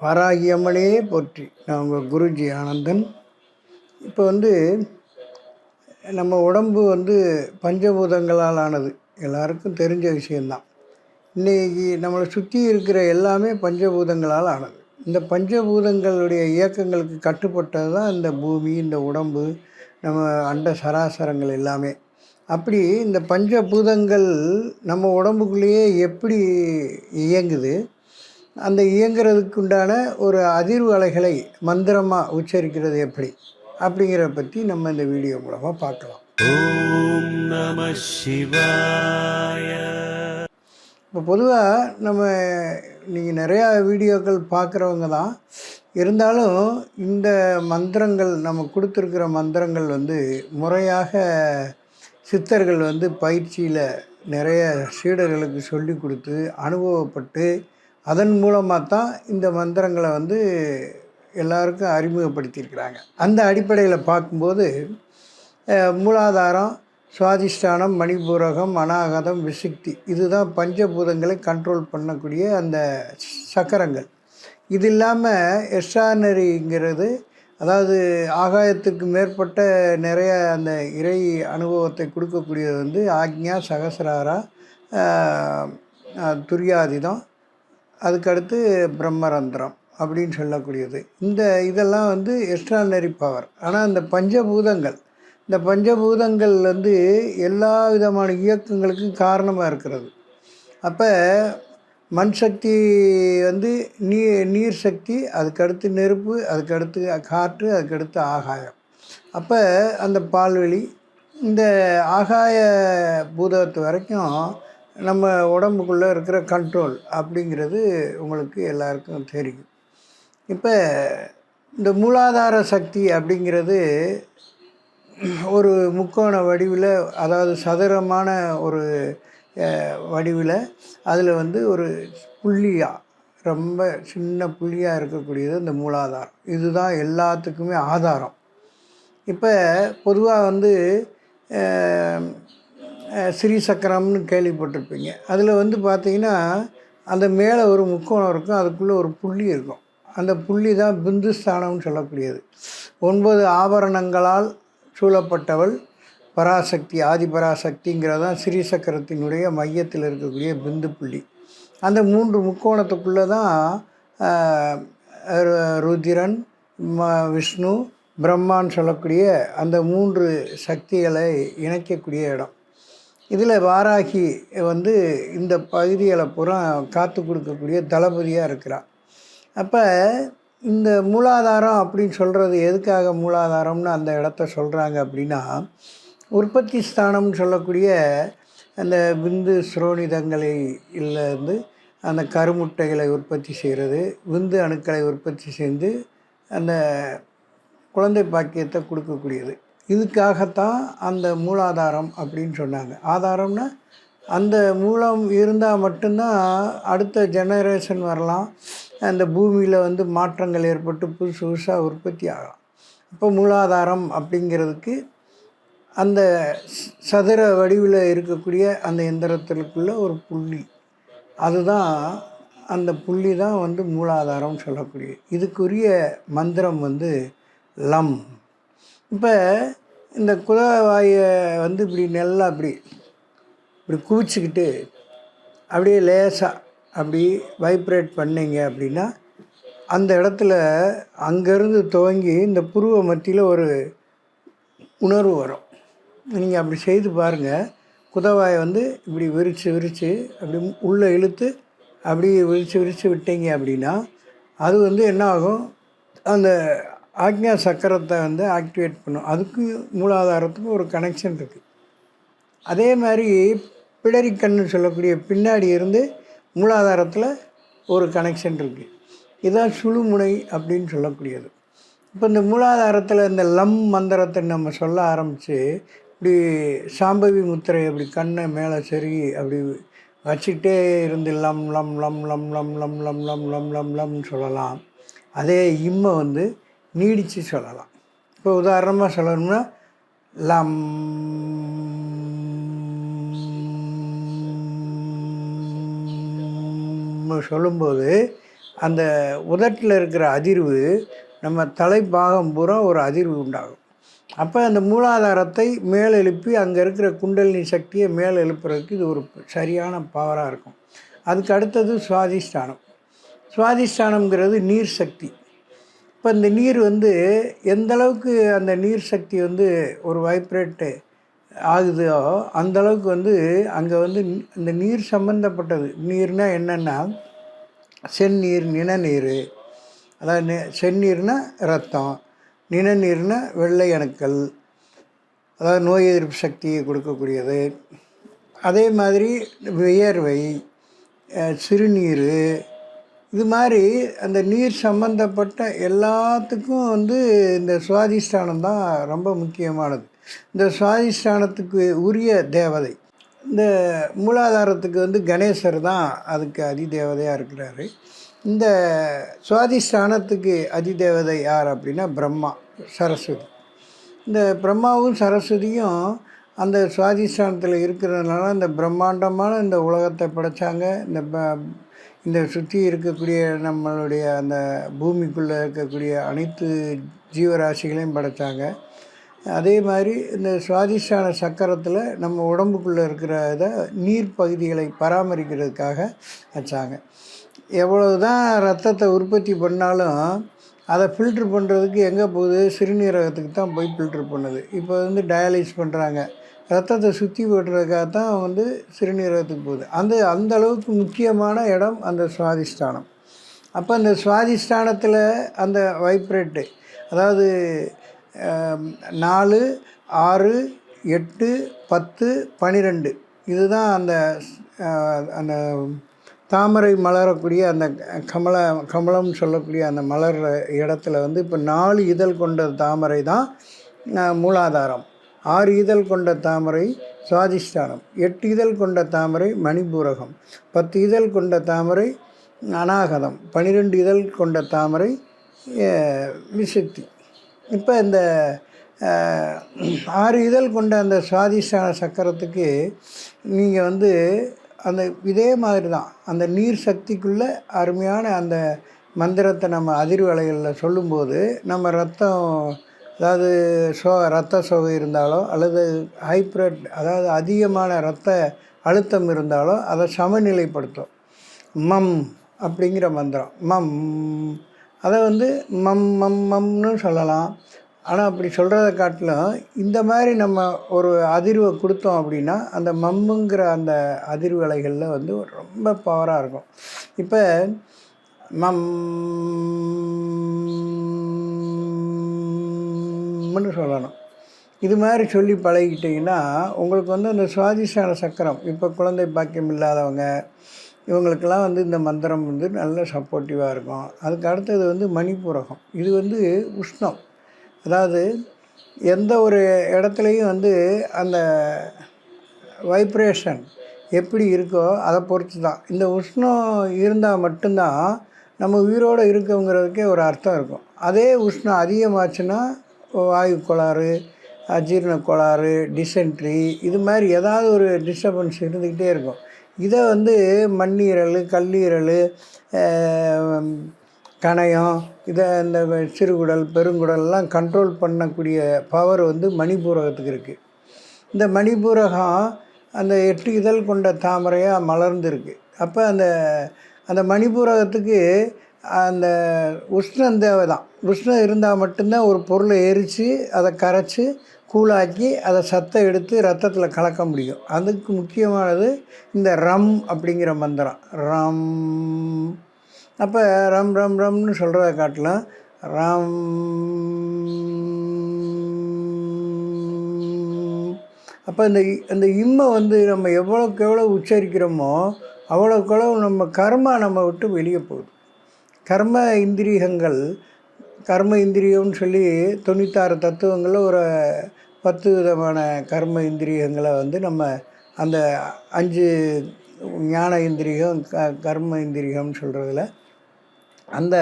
வாராகி அம்மனே போற்றி. நான் உங்கள் குருஜி ஆனந்தன். இப்போ நம்ம உடம்பு பஞ்சபூதங்களால் ஆனது, எல்லாருக்கும் தெரிஞ்ச விஷயந்தான். இன்றைக்கி நம்மளை சுற்றி இருக்கிற எல்லாமே பஞ்சபூதங்களால் ஆனது. இந்த பஞ்சபூதங்களுடைய இயக்கங்களுக்கு கட்டுப்பட்டது தான் இந்த பூமி, இந்த உடம்பு, நம்ம அண்ட சராசரங்கள் எல்லாமே. அப்படி இந்த பஞ்சபூதங்கள் நம்ம உடம்புக்குள்ளேயே எப்படி இயங்குது, அந்த இயங்கிறதுக்கு உண்டான ஒரு அதிர்வு அலைகளை மந்திரமாக உச்சரிக்கிறது எப்படி அப்படிங்கிறத பற்றி நம்ம இந்த வீடியோ மூலமாக பார்க்கலாம். ஓம் நம சிவாய. இப்போ பொதுவாக நீங்கள் நிறையா வீடியோக்கள் பார்க்குறவங்க தான் இருந்தாலும், இந்த மந்திரங்கள் நம்ம கொடுத்துருக்கிற மந்திரங்கள் முறையாக சித்தர்கள் பயிற்சியில் நிறைய சீடர்களுக்கு சொல்லி கொடுத்து அனுபவப்பட்டு அதன் மூலமாக தான் இந்த மந்திரங்களை எல்லாருக்கும் அறிமுகப்படுத்தியிருக்கிறாங்க. அந்த அடிப்படையில் பார்க்கும்போது மூலாதாரம், சுவாதிஷ்டானம், மணிபூரகம், அநாகதம், விசுக்தி, இதுதான் பஞ்சபூதங்களை கண்ட்ரோல் பண்ணக்கூடிய அந்த சக்கரங்கள். இது இல்லாமல் எஸ்ட்ரானரிங்கிறது, அதாவது ஆகாயத்துக்கு மேற்பட்ட நிறைய அந்த இறை அனுபவத்தை கொடுக்கக்கூடியது ஆக்ஞா, சகசிராரா, துரியாதீதம், அதுக்கடுத்து பிரம்மரந்திரம் அப்படின்னு சொல்லக்கூடியது. இதெல்லாம் எக்ஸ்ட்ரானரி பவர். ஆனால் இந்த பஞ்சபூதங்கள் எல்லா விதமான இயக்கங்களுக்கும் காரணமாக இருக்கிறது. அப்போ மண் சக்தி நீர் சக்தி, அதுக்கடுத்து நெருப்பு, அதுக்கடுத்து காற்று, அதுக்கடுத்து ஆகாயம். அப்போ அந்த பால்வெளி, இந்த ஆகாய பூதத்து வரைக்கும் நம்ம உடம்புக்குள்ளே இருக்கிற கண்ட்ரோல் அப்படிங்கிறது உங்களுக்கு எல்லாருக்கும் தெரியும். இப்போ இந்த மூலாதார சக்தி அப்படிங்கிறது ஒரு முக்கோண வடிவில், அதாவது சதுரமான ஒரு வடிவில், அதில் ஒரு புள்ளியாக, ரொம்ப சின்ன புள்ளியாக இருக்கக்கூடியது இந்த மூலாதாரம். இதுதான் எல்லாத்துக்குமே ஆதாரம். இப்போ பொதுவாக ஸ்ரீசக்கரம்னு கேள்விப்பட்டிருப்பீங்க. அதில் பார்த்தீங்கன்னா அந்த மேலே ஒரு முக்கோணம் இருக்கும், அதுக்குள்ளே ஒரு புள்ளி இருக்கும். அந்த புள்ளி தான் பிந்து ஸ்தானம்னு சொல்லக்கூடியது. 9 ஆபரணங்களால் சூழப்பட்டவள் பராசக்தி, ஆதிபராசக்திங்கிறதான் ஸ்ரீசக்கரத்தினுடைய மையத்தில் இருக்கக்கூடிய பிந்து புள்ளி. அந்த 3 முக்கோணத்துக்குள்ளே தான் ருதிரன், விஷ்ணு, பிரம்மான்னு சொல்லக்கூடிய அந்த 3 சக்திகளை இணைக்கக்கூடிய இடம். இதில் வாராகி இந்த பகுதிகளை பூரா காத்து கொடுக்கக்கூடிய தளபதியாக இருக்கிறார். அப்போ இந்த மூலாதாரம் அப்படின்னு சொல்கிறது எதுக்காக மூலாதாரம்னு அந்த இடத்த சொல்கிறாங்க அப்படின்னா, உற்பத்தி ஸ்தானம்னு சொல்லக்கூடிய அந்த விந்து ஸ்ரோனிதங்களை இருந்து அந்த கருமுட்டைகளை உற்பத்தி செய்கிறது, விந்து அணுக்களை உற்பத்தி செய்து அந்த குழந்தை பாக்கியத்தை கொடுக்கக்கூடியது. இதுக்காகத்தான் அந்த மூலாதாரம் அப்படின்னு சொன்னாங்க. ஆதாரம்னா அந்த மூலம் இருந்தால் மட்டும்தான் அடுத்த ஜெனரேஷன் வரலாம், அந்த பூமியில் மாற்றங்கள் ஏற்பட்டு புதுசு புதுசாக உற்பத்தி ஆகலாம். அப்போ மூலாதாரம் அப்படிங்கிறதுக்கு அந்த சதுர வடிவில் இருக்கக்கூடிய அந்த எந்திரத்திற்குள்ள ஒரு புள்ளி, அதுதான் அந்த புள்ளி தான் மூலாதாரம் சொல்லக்கூடிய. இதுக்குரிய மந்திரம் லம். இப்போ இந்த குதவாயை இப்படி நல்லா இப்படி குவிச்சிக்கிட்டு அப்படியே லேசாக அப்படி வைப்ரேட் பண்ணிங்க அப்படின்னா அந்த இடத்துல அங்கேருந்து துவங்கி இந்த புருவ மத்தியில் ஒரு உணர்வு வரும். நீங்கள் அப்படி செய்து பாருங்கள். குதவாயை இப்படி விரித்து அப்படி உள்ளே இழுத்து அப்படி விரித்து விட்டீங்க அப்படின்னா அது என்ன ஆகும், அந்த ஆக்ஞா சக்கரத்தை ஆக்டிவேட் பண்ணும். அதுக்கு மூலாதாரத்துக்கு ஒரு கனெக்ஷன் இருக்குது. அதே மாதிரி பிடரிக்கண்ணு சொல்லக்கூடிய பின்னாடி இருந்து மூலாதாரத்தில் ஒரு கனெக்ஷன் இருக்குது. இதுதான் சுழுமுனை அப்படின்னு சொல்லக்கூடியது. இப்போ இந்த மூலாதாரத்தில் இந்த லம் மந்திரத்தை நம்ம சொல்ல ஆரம்பித்து இப்படி சாம்பவி முத்திரை அப்படி கண்ணை மேலே சரி அப்படி வச்சுக்கிட்டே இருந்து லம் லம் லம் லம் லம் லம் லம் லம் லம் லம் லம்னு சொல்லலாம். அதே இம்மை நீடித்து சொல்லலாம். இப்போ உதாரணமாக சொல்லணும்னா லம் சொல்லும்போது அந்த உதட்டில் இருக்கிற அதிர்வு நம்ம தலைப்பாகம் பூரா ஒரு அதிர்வு உண்டாகும். அப்போ அந்த மூலாதாரத்தை மேல் எழுப்பி அங்கே இருக்கிற குண்டலினி சக்தியை மேல் எழுப்புறதுக்கு இது ஒரு சரியான பவராக இருக்கும். அதுக்கு அடுத்தது சுவாதிஷ்டானம். சுவாதிஷ்டானம்ங்கிறது நீர் சக்தி. இப்போ இந்த நீர் வந்து எந்த அளவுக்கு அந்த நீர் சக்தி வந்து ஒரு வைப்ரேட்டு ஆகுதோ அந்தளவுக்கு வந்து அங்கே வந்து இந்த நீர் சம்மந்தப்பட்டது. நீர்னால் என்னென்னா செந்நீர், நிணநீர். அதாவது செந்நீர்னால் ரத்தம், நிணநீர்னால் வெள்ளை அணுக்கள், அதாவது நோய் எதிர்ப்பு சக்தியை கொடுக்கக்கூடியது. அதே மாதிரி வியர்வை, சிறுநீர், இது மாதிரி அந்த நீர் சம்பந்தப்பட்ட எல்லாத்துக்கும் வந்து இந்த சுவாதிஷ்டானம் தான் ரொம்ப முக்கியமானது. இந்த சுவாதிஷ்டானத்துக்கு உரிய தேவதை இந்த மூலாதாரத்துக்கு வந்து கணேசர் தான் அதுக்கு அதிதேவதையாக இருக்கிறாரு. இந்த சுவாதிஷ்டானத்துக்கு அதிதேவதை யார் அப்படின்னா பிரம்மா, சரஸ்வதி. இந்த பிரம்மாவும் சரஸ்வதியும் அந்த சுவாதிஷ்டானத்தில் இருக்கிறதுனால இந்த பிரம்மாண்டமான இந்த உலகத்தை படைத்தாங்க. இந்த சுற்றி இருக்கக்கூடிய நம்மளுடைய அந்த பூமிக்குள்ளே இருக்கக்கூடிய அனைத்து ஜீவராசிகளையும் படைத்தாங்க. அதே மாதிரி இந்த சுவாதிஷ்டான சக்கரத்தில் நம்ம உடம்புக்குள்ளே இருக்கிற இதை நீர் பகுதிகளை பராமரிக்கிறதுக்காக வச்சாங்க. எவ்வளவு தான் ரத்தத்தை உற்பத்தி பண்ணாலும் அதை ஃபில்ட்ரு பண்ணுறதுக்கு எங்கே போகுது? சிறுநீரகத்துக்கு தான் போய் ஃபில்ட்ரு பண்ணுது. இப்போ வந்து டயாலிஸ் பண்ணுறாங்க, ரத்தத்தை சுற்றி விடுறதுக்காக தான் வந்து சிறுநீரகத்துக்கு போகுது. அந்த அளவுக்கு முக்கியமான இடம் அந்த சுவாதிஷ்டானம். அப்போ அந்த சுவாதிஷ்டானத்தில் அந்த வைப்ரேட்டு, அதாவது 4, 6, 8, 10, 12 இதுதான் அந்த தாமரை மலரக்கூடிய அந்த கமலம் சொல்லக்கூடிய அந்த மலர்ற இடத்துல வந்து இப்போ 4 இதழ் கொண்ட தாமரை தான் மூலாதாரம், 6 இதழ் கொண்ட தாமரை சுவாதிஷ்டானம், 8 இதழ் கொண்ட தாமரை மணிபூரகம், 10 இதழ் கொண்ட தாமரை அநாகதம், 12 இதழ் கொண்ட தாமரை விசுத்தி. இப்போ இந்த 6 இதழ் கொண்ட அந்த சுவாதிஷ்டான சக்கரத்துக்கு நீங்கள் வந்து அந்த இதே மாதிரி தான் அந்த நீர் சக்திக்குள்ளே அருமையான அந்த மந்திரத்தை நம்ம அதிர்வு அலைகளில் சொல்லும்போது நம்ம ரத்தம், அதாவது ரத்த சோகை இருந்தாலோ அல்லது ஹைப்ரட், அதாவது அதிகமான இரத்த அழுத்தம் இருந்தாலோ அதை சமநிலைப்படுத்தும். மம் அப்படிங்கிற மந்திரம், மம், அதை வந்து மம் மம் மம்னு சொல்லலாம். ஆனால் அப்படி சொல்கிறத காட்டிலும் இந்த மாதிரி நம்ம ஒரு அதிர்வை கொடுத்தோம் அப்படின்னா அந்த மம்முங்கிற அந்த அதிர்வு அலைகளில் வந்து ரொம்ப பவராக இருக்கும். இப்போ மம்னு சொல்லணும். இது மாதிரி சொல்லி பழகிட்டிங்கன்னா உங்களுக்கு வந்து அந்த சுவாதிஷ்டான சக்கரம், இப்போ குழந்தை பாக்கியம் இல்லாதவங்க இவங்களுக்கெல்லாம் வந்து இந்த மந்திரம் வந்து நல்ல சப்போர்ட்டிவாக இருக்கும். அதுக்கு அடுத்தது வந்து மணிப்பூரகம். இது வந்து உஷ்ணம், அதாவது எந்த ஒரு இடத்துலையும் வந்து அந்த வைப்ரேஷன் எப்படி இருக்கோ அதை பொறுத்து தான். இந்த உஷ்ணம் இருந்தால் மட்டும்தான் நம்ம உயிரோடு இருக்கோங்கிறதுக்கே ஒரு அர்த்தம் இருக்கும். அதே உஷ்ணம் அதிகமாச்சுன்னா வாயு கோளாறு, அஜீரண கோளாறு, டிசென்ட்ரி, இது மாதிரி ஏதாவது ஒரு டிஸ்டர்பன்ஸ் இருந்துக்கிட்டே இருக்கும். இதை வந்து மண்ணீரல், கல்லீரல், கணையம், இதை இந்த சிறுகுடல், பெருங்குடல்லாம் கண்ட்ரோல் பண்ணக்கூடிய பவர் வந்து மணிபூரகத்துக்கு இருக்குது. இந்த மணிபூரகம் அந்த 8 இதழ் கொண்ட தாமரையாக மலர்ந்துருக்கு. அப்போ அந்த மணிபூரகத்துக்கு அந்த உஷ்ணம் தேவை தான். உஷ்ணம் இருந்தால் மட்டும்தான் ஒரு பொருளை எரித்து அதை கரைச்சி கூழாக்கி அதை சத்தை எடுத்து ரத்தத்தில் கலக்க முடியும். அதுக்கு முக்கியமானது இந்த ரம் அப்படிங்கிற மந்திரம், ரம். அப்போ ரம் ரம் ரம்னு சொல்கிறத காட்டிலும் ரம். அப்போ அந்த இம்மை வந்து நம்ம எவ்வளோக்கு எவ்வளோ உச்சரிக்கிறோமோ அவ்வளோக்கு நம்ம கர்மா நம்ம விட்டு வெளியே போகுது. கர்ம இந்திரியங்கள், கர்ம இந்திரியம்னு சொல்லி 96 தத்துவங்களில் ஒரு 10 விதமான கர்ம இந்திரியங்களை வந்து நம்ம அந்த 5 ஞான இந்திரியம், கர்ம இந்திரியம்னு சொல்கிறதுல அந்த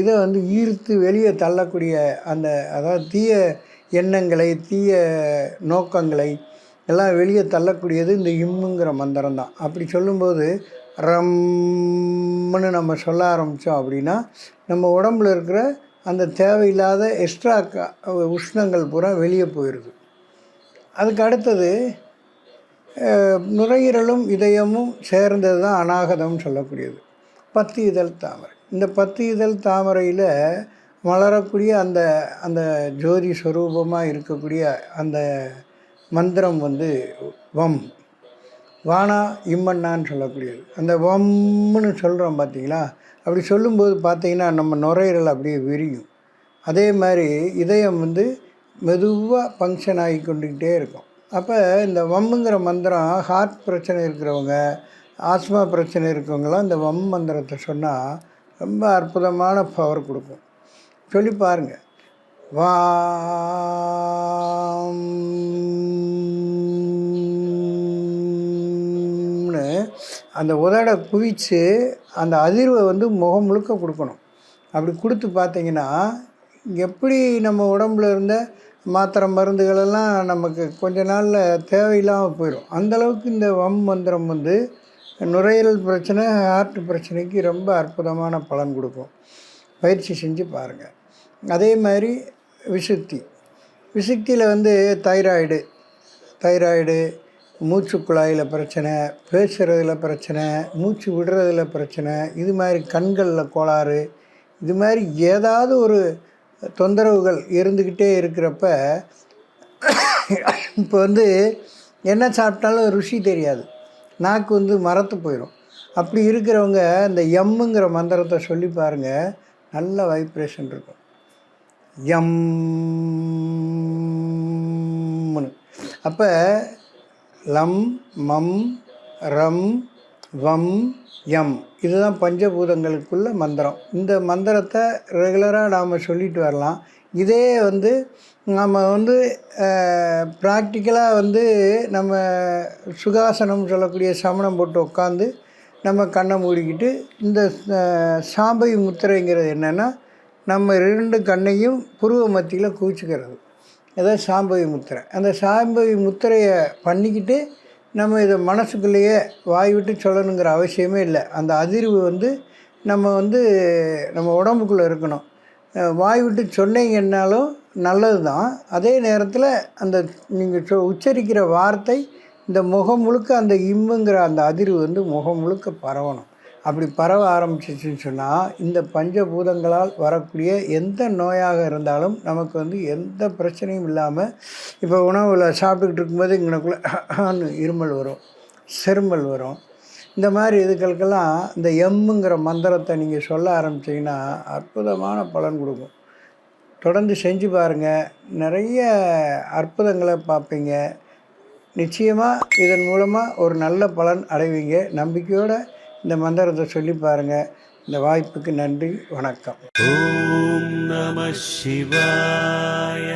இதை வந்து ஈர்த்து வெளியே தள்ளக்கூடிய அந்த, அதாவது தீய எண்ணங்களை, தீய நோக்கங்களை எல்லாம் வெளியே தள்ளக்கூடியது இந்த இம்முங்கிற மந்திரம் தான். அப்படி சொல்லும்போது ரம்னு நம்ம சொல்ல ஆரம்பித்தோம் அப்படின்னா நம்ம உடம்புல இருக்கிற அந்த தேவையில்லாத எக்ஸ்ட்ரா உஷ்ணங்கள் பூரா வெளியே போயிடுது. அதுக்கு அடுத்தது நுரையீரலும் இதயமும் சேர்ந்தது தான் அநாகதம்னு சொல்லக்கூடியது. 10 இதழ் தாமரை. இந்த 10 இதழ் தாமரையில் மலரக்கூடிய அந்த அந்த ஜோதி ஸ்வரூபமாக இருக்கக்கூடிய அந்த மந்திரம் வந்து வம், வானா இம்மன்னான்னு சொல்லக்கூடியது. அந்த வம்னு சொல்கிறோம் பார்த்தீங்களா, அப்படி சொல்லும்போது பார்த்தீங்கன்னா நம்ம நுரையீரல் அப்படியே விரியும். அதே மாதிரி இதயம் வந்து மெதுவாக ஃபங்க்ஷன் ஆகி கொண்டுக்கிட்டே இருக்கும். அப்போ இந்த வம்முங்கிற மந்திரம் ஹார்ட் பிரச்சனை இருக்கிறவங்க, ஆஸ்மா பிரச்சனை இருக்கிறவங்களாம் இந்த வம் மந்திரத்தை சொன்னால் ரொம்ப அற்புதமான பவர் கொடுக்கும். சொல்லி பாருங்கள். வாம்னு அந்த உதட குவிச்சு அந்த அதிர்வை வந்து முகம் முழுக்க கொடுக்கணும். அப்படி கொடுத்து பார்த்தீங்கன்னா எப்படி நம்ம உடம்புல இருந்த மாத்திரை மருந்துகளெல்லாம் நமக்கு கொஞ்ச நாளில் தேவையில்லாமல் போயிடும். அந்தளவுக்கு இந்த வம் மந்திரம் வந்து நுரையீரல் பிரச்சனை, ஹார்ட் பிரச்சனைக்கு ரொம்ப அற்புதமான பலன் கொடுக்கும். பயிற்சி செஞ்சு பாருங்கள். அதே மாதிரி விசுக்தியில் வந்து தைராய்டு, மூச்சு குழாயில் பிரச்சனை, பேசுகிறதுல பிரச்சனை, மூச்சு விடுறதுல பிரச்சனை, இது மாதிரி கண்களில் கோளாறு, இது மாதிரி ஏதாவது ஒரு தொந்தரவுகள் இருந்துக்கிட்டே இருக்கிறப்ப இப்போ வந்து என்ன சாப்பிட்டாலும் ருசி தெரியாது, நாக்கு வந்து மரத்து போயிடும். அப்படி இருக்கிறவங்க இந்த எம்முங்கிற மந்திரத்தை சொல்லி பாருங்கள், நல்ல வைப்ரேஷன் இருக்கும். எம்னு. அப்போ லம், மம், ரம், வம், எம், இதுதான் பஞ்சபூதங்களுக்குள்ள மந்திரம். இந்த மந்திரத்தை ரெகுலராக நாம் சொல்லிட்டு வரலாம். இதே வந்து நம்ம வந்து ப்ராக்டிக்கலாக வந்து நம்ம சுகாசனம் சொல்லக்கூடிய சமணம் போட்டு உட்காந்து நம்ம கண்ணை மூடிக்கிட்டு இந்த சாம்பவி முத்திரைங்கிறது என்னென்னா நம்ம 2 கண்ணையும் புருவ மத்தியில் குவிச்சுக்கிறது. அதான் சாம்பவி முத்திரை. அந்த சாம்பவி முத்திரையை பண்ணிக்கிட்டு நம்ம இதை மனசுக்குள்ளேயே வாய் விட்டு சொல்லணுங்கிற அவசியமே இல்லை. அந்த அதிர்வு வந்து நம்ம உடம்புக்குள்ளே இருக்கணும். வாய் விட்டு சொன்னீங்கன்னாலும் நல்லது தான். அதே நேரத்தில் அந்த நீங்கள் உச்சரிக்கிற வார்த்தை இந்த முகம் முழுக்க அந்த இம்முங்கிற அந்த அதிர்வு வந்து முகம் முழுக்க பரவணும். அப்படி பரவ ஆரம்பிச்சிச்சுன்னு சொன்னால் இந்த பஞ்சபூதங்களால் வரக்கூடிய எந்த நோயாக இருந்தாலும் நமக்கு வந்து எந்த பிரச்சனையும் இல்லாமல், இப்போ உணவில் சாப்பிட்டுக்கிட்டு இருக்கும்போது இங்கனக்குள்ளே இருமல் வரும், செருமல் வரும். இந்த மாதிரி இதுகளுக்கெல்லாம் இந்த எம்முங்கிற மந்திரத்தை நீங்கள் சொல்ல ஆரம்பிச்சிங்கன்னா அற்புதமான பலன் கொடுக்கும். தொடர்ந்து செஞ்சு பாருங்கள், நிறைய அற்புதங்களை பார்ப்பீங்க. நிச்சயமாக இதன் மூலமாக ஒரு நல்ல பலன் அடைவீங்க. நம்பிக்கையோடு இந்த மந்திரத்தை சொல்லி பாருங்கள். இந்த வாய்ப்புக்கு நன்றி, வணக்கம். ஓம் நம சிவாய.